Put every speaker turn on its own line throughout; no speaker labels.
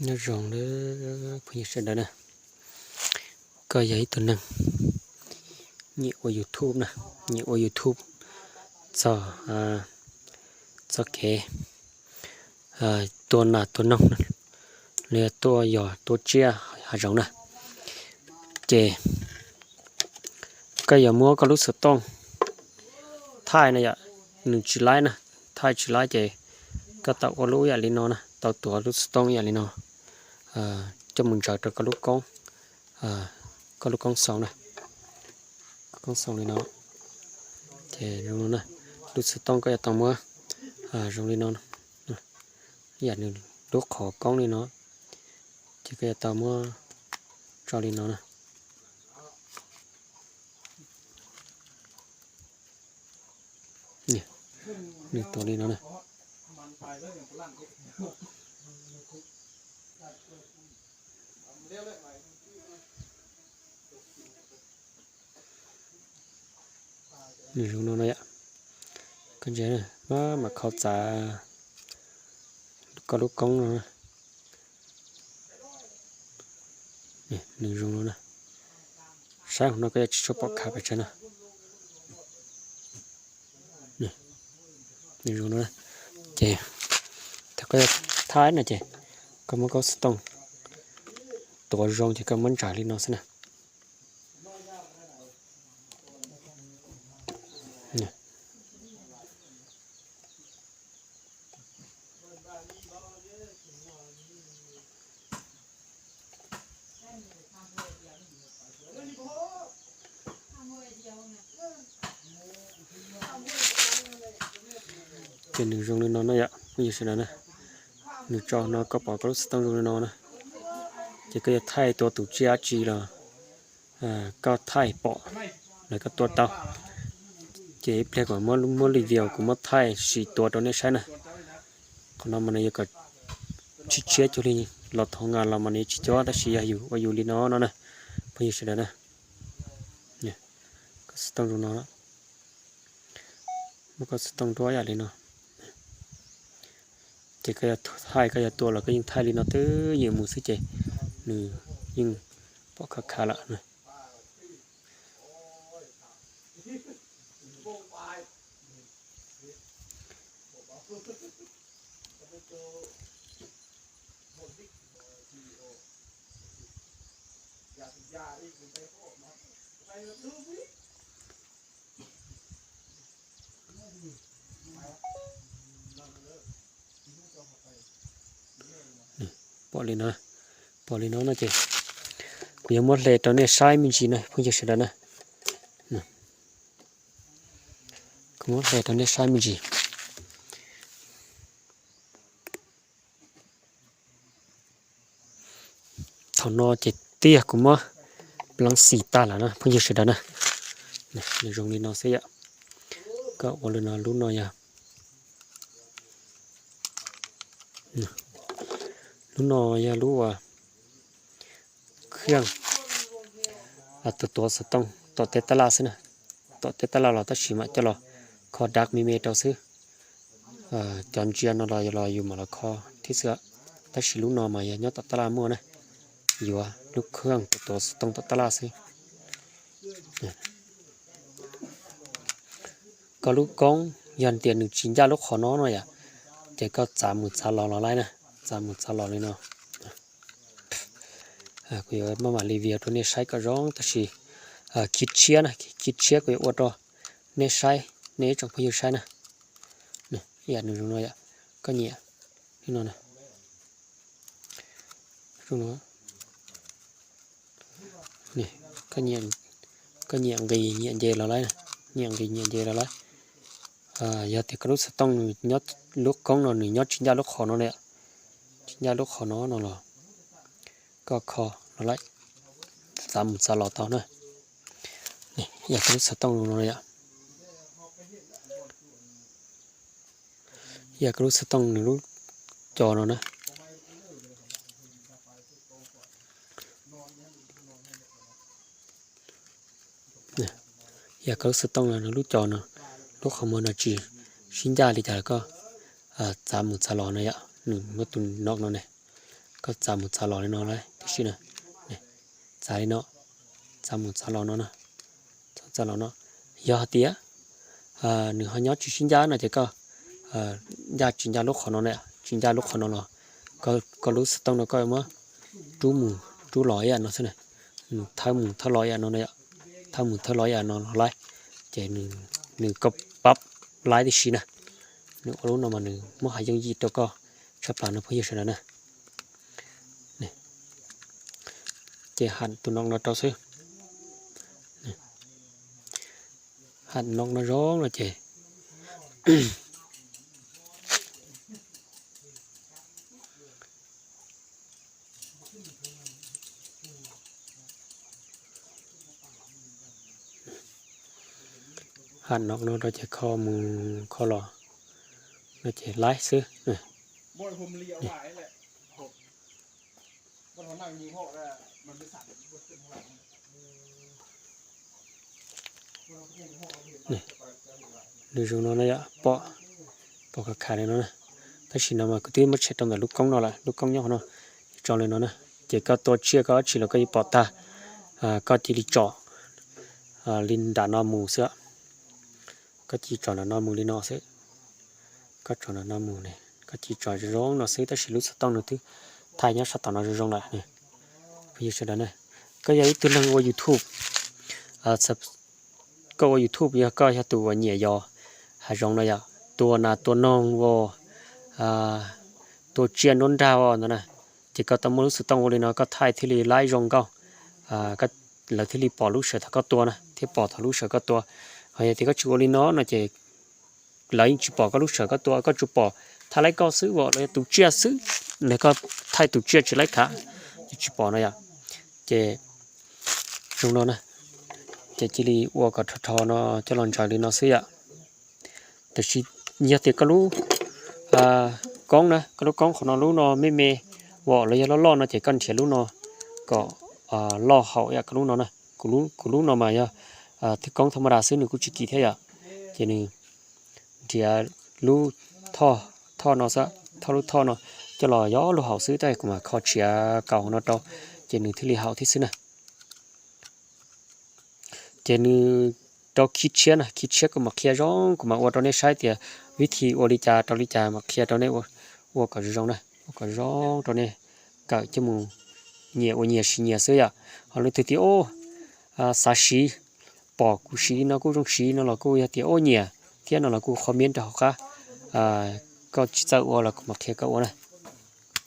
nó rộng đó bây giờ đó nè có giấy tuần nè nhiều ở YouTube nè nhiều ở YouTube cho cái tuần nông nè tua giò tua chia hạt rộng nè chè cây giờ mua có lúc sờ tông thai này ạ nương chỉ lái nè thai chỉ lái chè có tàu có lúa vậy nó nè tàu tua lúc sờ tông vậy nó cho mình chờ cho có lúc con sòng này con sòng này nó thì rồi nè lúc sờ tông cái tàu mua rồi đi nó giờ này lúc khó con này nó chỉ cái tàu mua cho đi nó nè nè tàu đi nó nè nè rồi nó này ạ con chế này mà khó trả có lúc con nó nè nè rồi nó nè sáng nó cái cho bọc khá phải chân nè nè rồi nó nè chè thật cái thái này chè có một con stone tổ rong thì có món trả lên nó xem nè trên đường rong lên nó ạ bây giờ sẽ nè được cho nó có bỏ có stone rong lên nó nè chỉ cái thayตัวtủ chia chỉ là có thay bỏ là cáiตัวtao chỉ plek của mua review của mua thay xìตัวđó này sai nè còn nó mà này có chỉ chia cho đi lọt thằng ngà là mà này chỉ cho đã xìอยู่đi nó nè bây giờ sẽ nè nè có stone rong nóมันก็ต้องตัวอย่างนี้เนาะเจ๊ก็จะถ่ายก็จะตัวเราก็ยิ่งถ่ายลีนอเตอร์ยิ่งมือซื้อเจนี่ยิ่งปอกขาละนะbỏ lên nó chị cũng giống một lệ đó này sai mình chỉ này không chỉ đó này cũng một lệ đó này sai mình chỉ thằng nó chỉ tia cũng mà lăng xì ta là nó không chỉ đó này này dùng đi nó sẽ ạ có một lần nào lúc nào nhỉ lúc nào ya lúcเครื่องตัวสตองตัวเตตลาซินะตัวเตตลาเราต้องชิมจะรอคอดักมีเมตเอาซื้อจอนเจียนเราอยู่มาละคอที่เสือต้องชิลูกนอมาอย่าเนาะตัวตลามั่วนะอยู่ลูกเครื่องตัวสตองตัวตลาซิก็ลูกกองยันเตียนหนึ่งชิ้นยาลูกขอน้อหน่อยเจ๊ก็30,000เราไล่นะ30,000เลยเนาะกูอยากมารีวิวตัวนี้ใช้ก็ร้องแต่สิคิดเชียนะคิดเชียกูอยากอวดตัวเนี่ยใช้เนี่ยจังพออยู่ใช้นะเนี่ยอย่างหนึ่งตรงนี้ก็เนี่ยนี่นอนนะตรงนี้นี่ก็เนี่ยกี่เนี่ยเจเราไล่นะเนี่ยกี่เนี่ยเจเราไล่อย่าติดกระดุษต้องยอดลูกกองนอนหนึ่งยอดชิ้นยาลูกขอน้อเนี่ยชิ้นยาลูกขอน้อนอนหรอก็คอเราไล่30,000หลอดต่อนะนี่อยากรู้สต้องลงเลยอยากรู้สต้องหนึ่งรู้จอเรานะเนี่ยอยากรู้สต้องหนึ่งรู้จอเนาะลูกขโมยนะจีชิ้นยาดีจ่ายก็30,000หลอดเนี่ยหนึ่งเมื่อตุนนอกนั่นเนี่ย ก็จำหมดชาลอเลยเนาะเลยที่ชื่อน่ะเนี่ยใจเนาะจำหมดชาลอเนาะชาลอเนาะยาเตี้ยหนึ่งหันยอดจุดชิ้นยาน่ะจะก็ยาจินยาลูกขอนเนี่ยจินยาลูกขอนเนาะก็รู้สึกต้องเนาะก็ว่าจูหมูจูลอยอ่ะเนาะใช่ไหมถ้าหมูถ้าลอยอ่ะเนาะเนี่ยถ้าหมูถ้าลอยอ่ะเนาะไรเจหนึ่งก็ปั๊บไล่ที่ชีนะหนึ่งรู้เนาะมาหนึ่งเมื่อหายังยีตัวก็ชอบปลาเนาะเพื่อชนะนะเนี่ยเจหันตัวน้องเนาะตัวซื้อหันน้องเนาะร้องเลยเจหันนอกนู้นเราจะข้อมือข้อหล่อเราจะไล่ซื้อ
บ่อยผมเลี้ยวหลายแหละผมมันนั่งยิงหอกแล้วมันไม่สั่นบนขึ้นข้างหลัง
ดูตรงนั้นเลยปอกขาเลยนะถ้าชินมาก็ที่มันเช็ดตรงแต่ลูกกล้องนั่นแหละลูกกล้องย่อเนาะจอเลยเนาะเจ้าก็ตัวเชี่ยก็ชิลก็อีปอตาก็จีริจ่อลินดานอมูเสือก็จีจ่อนะนอมูลินอเสือก็จ่อนะนอมูเนี่ยก็จีจ่อจะร้องเนาะเสือถ้าชิลุสต้องเนาะที่ไทยเนี่ยสตอนเราจะร้องละเนี่ยพี่จะได้เนี่ยก็ยังตัวนึงว่า YouTube ก็ว่า YouTube เนี่ยก็จะตัวเหนียยอหาร้องเลยอ่ะตัวน่ะตัวน้องว่าตัวเจียนนนดาวนั่นน่ะที่ก็ต้องรู้สึกต้องเลยเนาะก็ไทยที่ลีไล่ร้องก็ก็แล้วที่ลีปอลูกเสือก็ตัวนะที่ปอทะลุเสือก็ตัวเฮ้ยที่ก็ชัวลีเนาะน่ะเจแล้วยิ่งจุปอก็ลูกเสือก็ตัวก็จุปอถ้าไล่ก็ซื้อว่าเลยตัวเจียซื้อแล้วก็ไทยตัวเจียจะไล่ขาจุปอนะอ่ะเจตรงนั้นนะเจจิลีวัวก็ทอเนาะจะลองใจลีเนาะซื้ออ่ะแต่ชีเนี่ยที่ก็รู้กองนะก็รู้กองของน้องรู้เนาะไม่เมว่าเลยจะล่อเนาะเจกันเฉียรู้เนาะก็ล่อเขาอยากก็รู้เนาะนะกูรู้เนาะมาเนี่ยที่กองธรรมดาซื้อหนึ่งกูจิกี่เท่าเจนี่เดี๋ยวรู้ท่อเนาะซะท่อรู้ท่อเนาะจะรอย่อรู้เขาซื้อได้กูมาเขาเชียเก่าเนาะต่อเจนี่ที่ลีเขาที่ซื้อนะเจนี่เราคิดเชื่อนะคิดเชื่อก็มาเคลียร์ร้องก็มาว่าตอนนี้ใช้เดียวิธีอริจาตอริจามาเคลียร์ตอนนี้ว่าก็ร้องนะก็ร้องตอนนี้ก็จมูกเหนียสีเหนียเสียเอาเลยทีโอสาชีปอกกูชีนะกูต้องชีนะเรากูอยากทีโอเหนียเที่ยนเรากูคอมเมนต์ต่อค่ะก็จะว่าเราก็มาเคลียร์ก็ว่านะ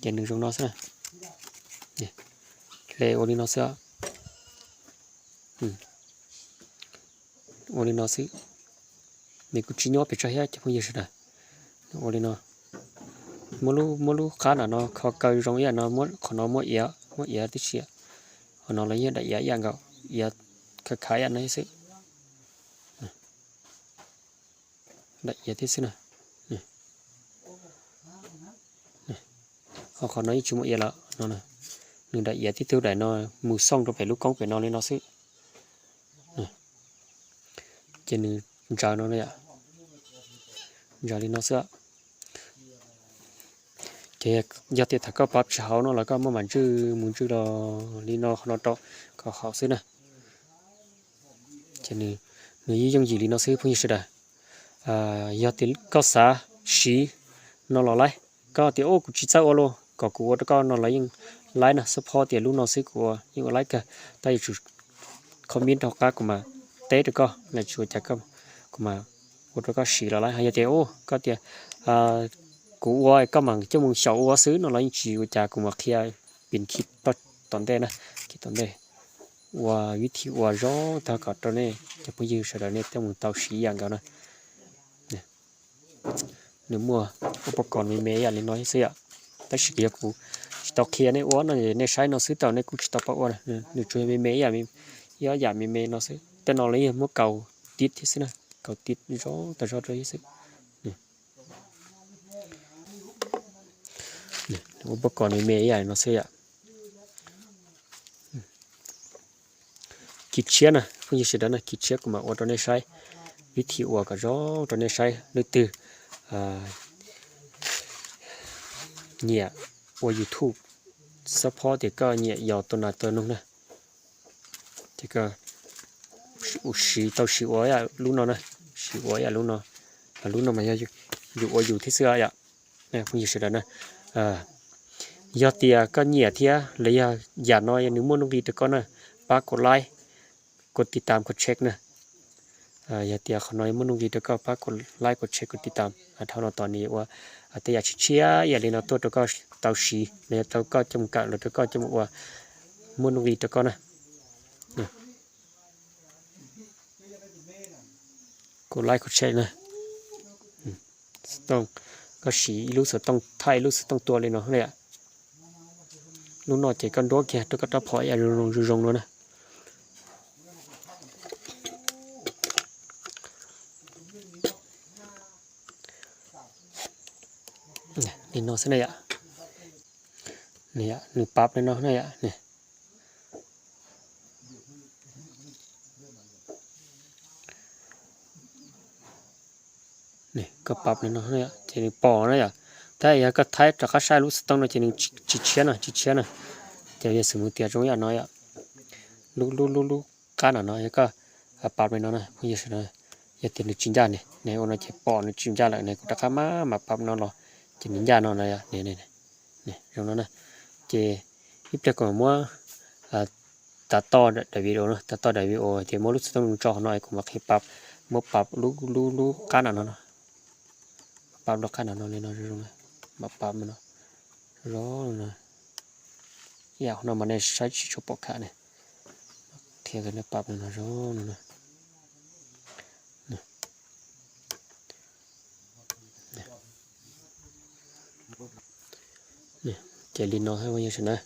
อย่างหนึ่งตรงนั้นสินะเนี่ยเลยวันนี้เราเสียวันนี้เราซื้อมีกุชิโน่ไปใช้จะพูดยังไงวันนี้เราไม่รู้ข้าน่ะเนาะเขาเกยตรงนี้เนาะมั่วขนมมั่วเอียที่เชียขนมอะไรเงี้ยได้เอียอย่างเก่าเอียขายอันไหนซื้อได้เอียที่ซื้อนะเขาขนมยี่ชั่วโมงเอียละเนาะหนึ่งได้เอียที่ตัวได้เนาะมือซ่องตัวไปลูกกองไปนอนเลยเนาะซื้อเจนึจ่ายเนาะเนี่ยจ่ายเลยเนาะเสื้อเจ๊ยาติดถักก็ปรับเช้าเนาะแล้วก็เมื่อวันชื่อมุนชื่อเราลีนอขนมโตก็เขาซื้อนะเจนึหนูยี่ยงยี่ลีนอซื้อพุ่งยี่สิได้ยาติดก็สาสีนอหล่อไรก็เดี๋ยวกูจีเจ้าโอโลก็กูว่าก็นอไรยังไรนะสปอร์ตเดี๋ยวลูกนอซื้อกูยังไรก็ได้จุดคอมเมนต์ของกูมาเตะก็ในช่วยจักก็มาว่าก็สีละไรหายเดี๋ยวก็เดี๋ยวกูว่าก็มันจะมึงเฉาว่าซื้อนั่นแหละจีว่าจากกูมาเคลียร์เป็นคลิปตอนเต้นะคลิปตอนเต้ว่าวิธีว่าร้องถ้าก็ตอนนี้จะพูดยืดเสด็จเนี่ยจะมึงเตาสีอย่างเดียวนะเนี่ยหนึ่งมัวอุปกรณ์มีเมย์อย่างน้อยเสียแต่สิ่งที่กูตอกเคลียร์เนี่ยว่านั่นเนี่ยใช้เราซื้อเตาเนี่ยกูจะตอกว่าเนี่ยหนึ่งช่วยมีเมย์อย่างมีอย่างมีเมย์เราซื้อแต่เราเลยมัวเก่าติดที่สุดนะเก่าติดร้องแต่ร้องที่สุดอุปกรณ์มีเมย์ใหญ่เนาะเสียคิดเชียนะพวกยี่สิบนะคิดเชียก็มาว่าตอนนี้ใช้วิธีว่าก็ร้องตอนนี้ใช้นึกตื่นเนี่ยว่า YouTube support thì có nhẹ dầu tuần nào tuần luôn nè thì có xì tàu xì ói à lúc nào nè xì ói à lúc nào à lúc nào mà dù thế xưa ạ nè không gì sự đó nè do tiền có nhẹ thế lấy giả nói nếu muốn đi thì có nè bác có likeกดติดตามกดเช็คนะอย่าเตียขน้อยมุ่งดีแล้วก็พักกดไลค์กดเช็คกดติดตามเท่านั้นตอนนี้ว่าแต่อยากเชียร์อย่าเล่นเอาตัวแล้วก็เตาชีเนี่ยเตาก็จำกัดแล้วก็จำว่ามุ่งดีแล้วก็นะกดไลค์กดแชร์นะต้องก็สีรู้สึกต้องไทยรู้สึกต้องตัวเลยเนาะเนี่ยลูกน้อยใจกันร้อนแค่แล้วก็ต้องพออย่าลงแล้วนะนี่นอนซะเนี่ยนี่ปั๊บเลยเนาะเนี่ยนี่ก็ปั๊บเลยเนาะเนี่ยทีนี้ปอเนี่ยถ้าอยากก็ท้ายจากข้าใช้รู้สึกต้องเลยทีนี้จิเชียนะเดี๋ยวจะสมมติตรงอย่างน้อยลูกการอ่ะเนาะก็ปั๊บเลยเนาะพวกนี้สินะอย่าเตียนจินจานเนี่ยวันนี้จะปอเนี่ยจินจานเลยเนี่ยก็ตะขามาปั๊บเนาะเราจินจานเนาะเนี่ยตรงนั้นนะเจอีกแต่ก่อนว่าตัดต่อได้วิดีโอเนาะตัดต่อได้วิดีโอเดี๋ยวรู้สึกต้องจอหน่อยก็มาให้ปั๊บมาปั๊บลูกการอ่ะเนาะปั๊บลูกการอ่ะเนาะเลยเนาะตรงนั้นมาปั๊บมันเนาะร้อนนะอยากเนาะมันได้ใช้ชิชปอกขาเนี่ยเทียกันเนี่ยปั๊บเนาะร้อนนะเนี่ยเจลินเนาะให้ว่าอย่างนั้นนะ